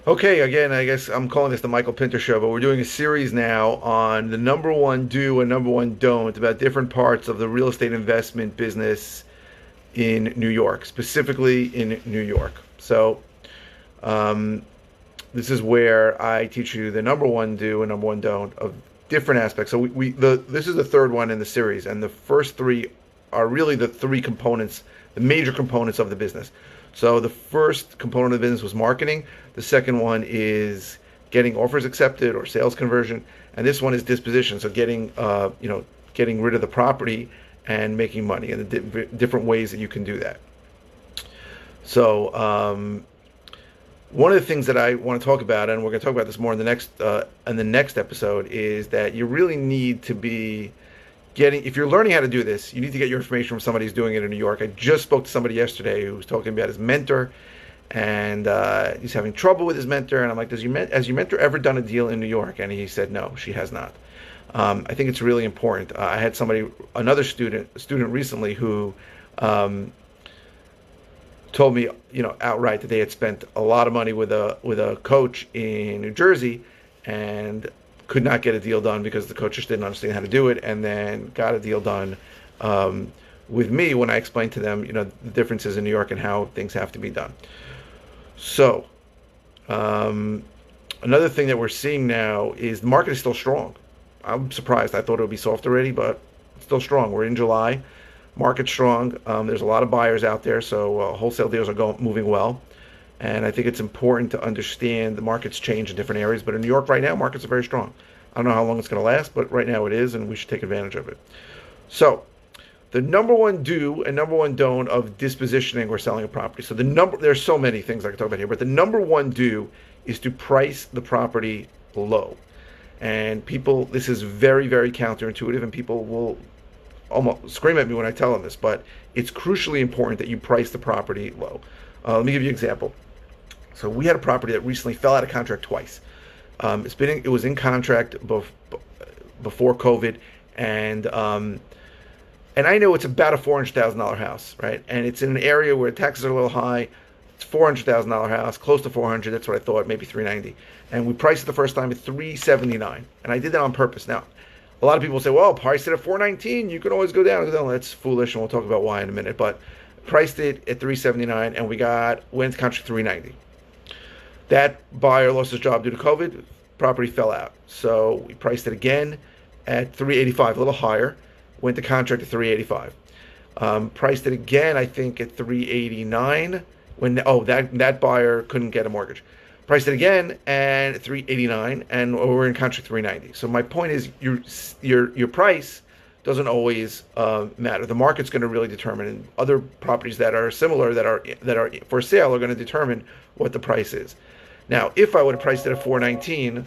Okay, again, I guess I'm calling this the Michael Pinter Show, but we're doing a series now on the number one do and number one don't about different parts of the real estate investment business in New York, specifically in New York. So, um, this is where I teach you the number one do and number one don't of different aspects. So this is the third one in the series, and the first three are really the three components, the major components of the business. So the first component of the business was marketing. The second one is getting offers accepted or sales conversion, and this one is disposition. So getting rid of the property and making money, and the different ways that you can do that. So one of the things that I want to talk about, and we're going to talk about this more in the next episode, is that you really need to be getting, if you're learning how to do this, you need to get your information from somebody who's doing it in New York. I just spoke to somebody yesterday who was talking about his mentor, and he's having trouble with his mentor. And I'm like, has your mentor ever done a deal in New York? And he said, no, she has not. I think it's really important. I had another student recently who told me, outright that they had spent a lot of money with a coach in New Jersey and could not get a deal done because the coach just didn't understand how to do it, and then got a deal done with me when I explained to them, the differences in New York and how things have to be done. So, another thing that we're seeing now is the market is still strong. I'm surprised. I thought it would be soft already, but it's still strong. We're in July. Market's strong. There's a lot of buyers out there, so wholesale deals are moving well. And I think it's important to understand the market's change in different areas. But in New York right now, markets are very strong. I don't know how long it's going to last, but right now it is, and we should take advantage of it. So, the number one do and number one don't of dispositioning or selling a property. So there's so many things I can talk about here, but the number one do is to price the property low. And people, this is very, very counterintuitive, and people will almost scream at me when I tell them this, but it's crucially important that you price the property low. Let me give you an example. So we had a property that recently fell out of contract twice. It was in contract before COVID, and I know it's about a $400,000 house, right? And it's in an area where taxes are a little high. It's $400,000 house, close to 400. That's what I thought, maybe 390. And we priced it the first time at 379, and I did that on purpose. Now, a lot of people say, well, priced it at 419, you can always go down. That's foolish, and we'll talk about why in a minute. But priced it at 379, and went into contract 390. That buyer lost his job due to COVID. Property fell out. So we priced it again at 385, a little higher. Went to contract at 385. Priced it again, I think, at 389. That buyer couldn't get a mortgage. Priced it again at 389, and we're in contract 390. So my point is, your price doesn't always matter. The market's going to really determine, and other properties that are similar that are for sale are going to determine what the price is. Now, if I would have priced it at 419,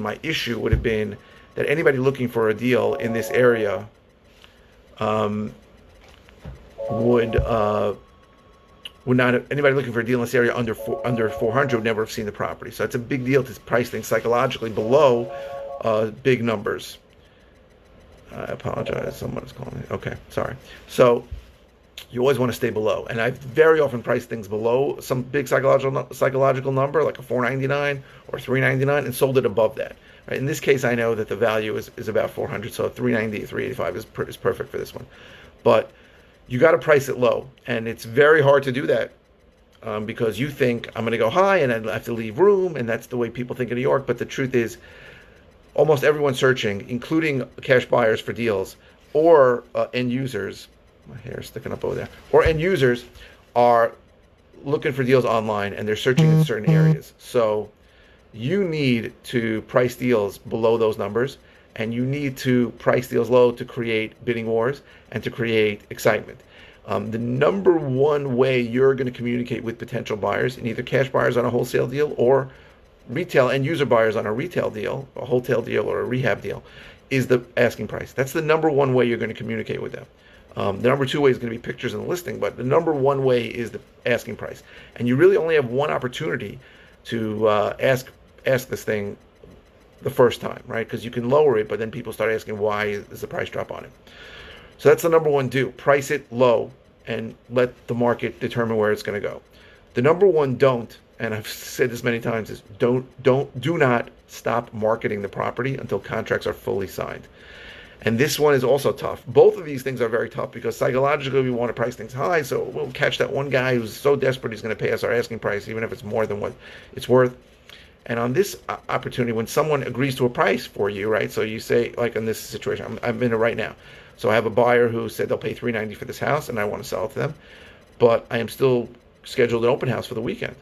my issue would have been that anybody looking for a deal in this area would not have, anybody looking for a deal in this area under 400 would never have seen the property. So it's a big deal to price things psychologically below big numbers. I apologize. Someone is calling me. Okay, sorry. So you always want to stay below, and I've very often priced things below some big psychological number, like a 499 or 399, and sold it above that. Right? In this case, I know that the value is about 400, so 390, 385 is perfect for this one. But you got to price it low, and it's very hard to do that because you think I'm going to go high and I have to leave room, and that's the way people think in New York. But the truth is, almost everyone searching, including cash buyers for deals or end users, my hair is sticking up over there, or end users are looking for deals online, and they're searching in certain areas. So you need to price deals below those numbers, and you need to price deals low to create bidding wars and to create excitement. The number one way you're going to communicate with potential buyers, in either cash buyers on a wholesale deal or retail end user buyers on a retail deal, a wholesale deal or a rehab deal, is the asking price. That's the number one way you're going to communicate with them. The number two way is going to be pictures in the listing, but the number one way is the asking price. And you really only have one opportunity to ask this thing the first time, right? Because you can lower it, but then people start asking why is the price drop on it. So that's the number one do. Price it low and let the market determine where it's going to go. The number one don't, and I've said this many times, is do not stop marketing the property until contracts are fully signed. And this one is also tough. Both of these things are very tough because psychologically we want to price things high, so we'll catch that one guy who's so desperate he's going to pay us our asking price, even if it's more than what it's worth. And on this opportunity, when someone agrees to a price for you, right? So you say, like in this situation, I'm in it right now. So I have a buyer who said they'll pay $390 for this house, and I want to sell it to them, but I am still scheduled an open house for the weekend,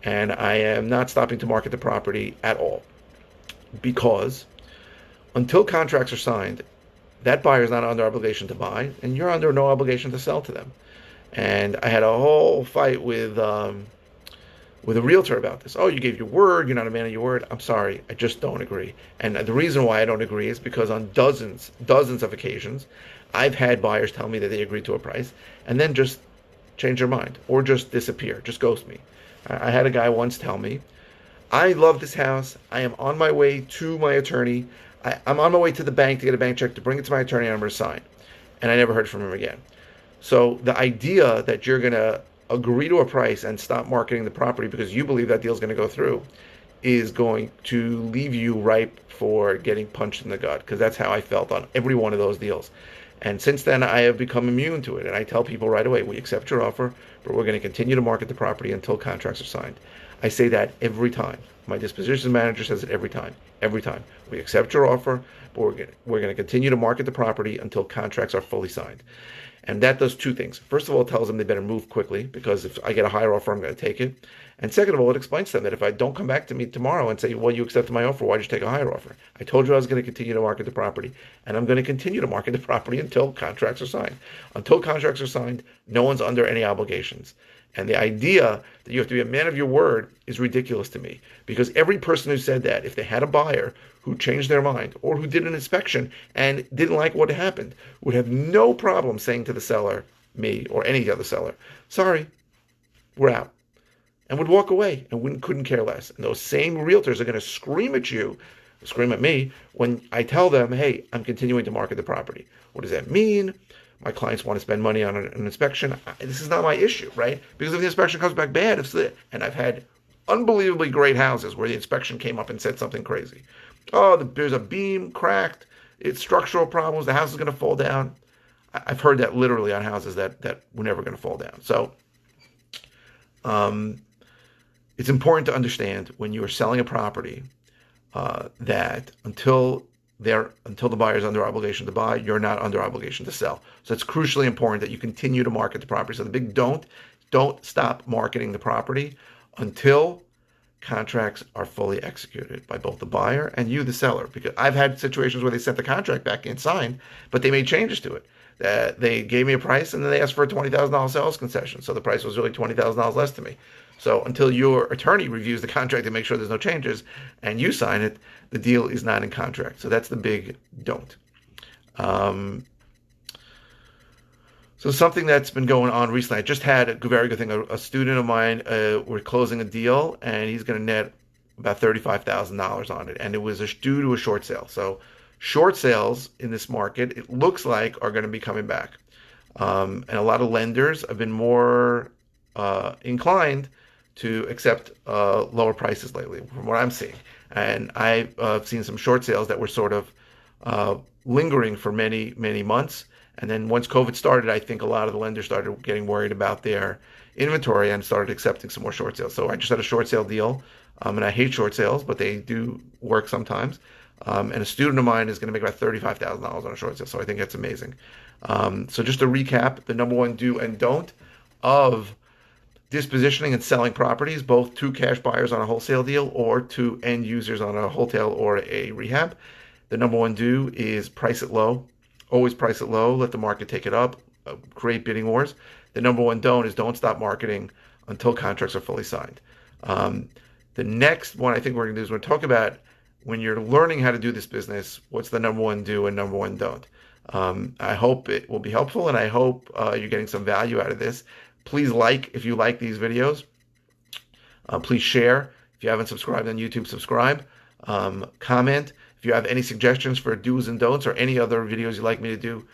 and I am not stopping to market the property at all because until contracts are signed, that buyer is not under obligation to buy, and you're under no obligation to sell to them. And I had a whole fight with a realtor about this. Oh, you gave your word. You're not a man of your word. I'm sorry. I just don't agree. And the reason why I don't agree is because on dozens of occasions, I've had buyers tell me that they agreed to a price and then just change their mind or just disappear, just ghost me. I had a guy once tell me, I love this house. I am on my way to my attorney. I'm on my way to the bank to get a bank check to bring it to my attorney and I'm going to sign. And I never heard from him again. So the idea that you're going to agree to a price and stop marketing the property because you believe that deal is going to go through is going to leave you ripe for getting punched in the gut, because that's how I felt on every one of those deals. And since then, I have become immune to it. And I tell people right away, we accept your offer, but we're going to continue to market the property until contracts are signed. I say that every time. My disposition manager says it every time. Every time. We accept your offer, but we're going to continue to market the property until contracts are fully signed. And that does two things. First of all, it tells them they better move quickly, because if I get a higher offer, I'm going to take it. And second of all, it explains to them that if I don't come back to me tomorrow and say, well, you accepted my offer, why did you take a higher offer? I told you I was going to continue to market the property, and I'm going to continue to market the property until contracts are signed. Until contracts are signed, no one's under any obligations. And the idea that you have to be a man of your word is ridiculous to me, because every person who said that, if they had a buyer who changed their mind or who did an inspection and didn't like what happened, would have no problem saying to the seller, me or any other seller, sorry, we're out, and would walk away and couldn't care less. And those same realtors are going to scream at you, scream at me, when I tell them, hey, I'm continuing to market the property. What does that mean? My clients want to spend money on an inspection. This is not my issue, right? Because if the inspection comes back bad, and I've had unbelievably great houses where the inspection came up and said something crazy. Oh, there's a beam cracked. It's structural problems. The house is going to fall down. I've heard that literally on houses that were never going to fall down. So it's important to understand when you are selling a property that until the buyer is under obligation to buy, you're not under obligation to sell. So it's crucially important that you continue to market the property. So the big don't stop marketing the property until contracts are fully executed by both the buyer and you, the seller. Because I've had situations where they sent the contract back in signed, but they made changes to it. They gave me a price and then they asked for a $20,000 sales concession. So the price was really $20,000 less to me. So until your attorney reviews the contract to make sure there's no changes and you sign it, the deal is not in contract. So that's the big don't. So something that's been going on recently, I just had a very good thing. A student of mine, we're closing a deal and he's going to net about $35,000 on it. And it was due to a short sale. So short sales in this market, it looks like, are going to be coming back. And a lot of lenders have been more inclined to accept lower prices lately, from what I'm seeing. And I've seen some short sales that were sort of lingering for many, many months. And then once COVID started, I think a lot of the lenders started getting worried about their inventory and started accepting some more short sales. So I just had a short sale deal, and I hate short sales, but they do work sometimes. And a student of mine is going to make about $35,000 on a short sale. So I think that's amazing. So just to recap, the number one do and don't of dispositioning and selling properties, both to cash buyers on a wholesale deal or to end users on a wholesale or a rehab. The number one do is price it low. Always price it low. Let the market take it up. Create bidding wars. The number one don't is don't stop marketing until contracts are fully signed. The next one I think we're going to do is we're going to talk about when you're learning how to do this business, what's the number one do and number one don't. I hope it will be helpful, and I hope you're getting some value out of this. Please if you like these videos. Please share. If you haven't subscribed on YouTube, subscribe. Comment. If you have any suggestions for do's and don'ts or any other videos you'd like me to do,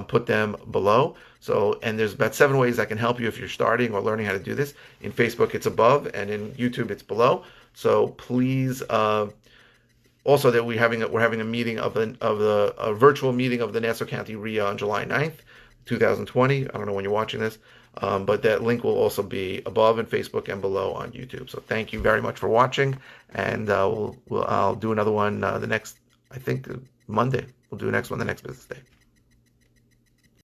put them below So, and there's about 7 ways I can help you if you're starting or learning how to do this. In Facebook, it's above, and in YouTube, it's below. So please, also that we're having a meeting of the a virtual meeting of the Nassau County RIA on July 9th, 2020. I don't know when you're watching this, but that link will also be above in Facebook and below on YouTube. So thank you very much for watching, and I'll do another one the next, I think, Monday. We'll do the next one the next business day.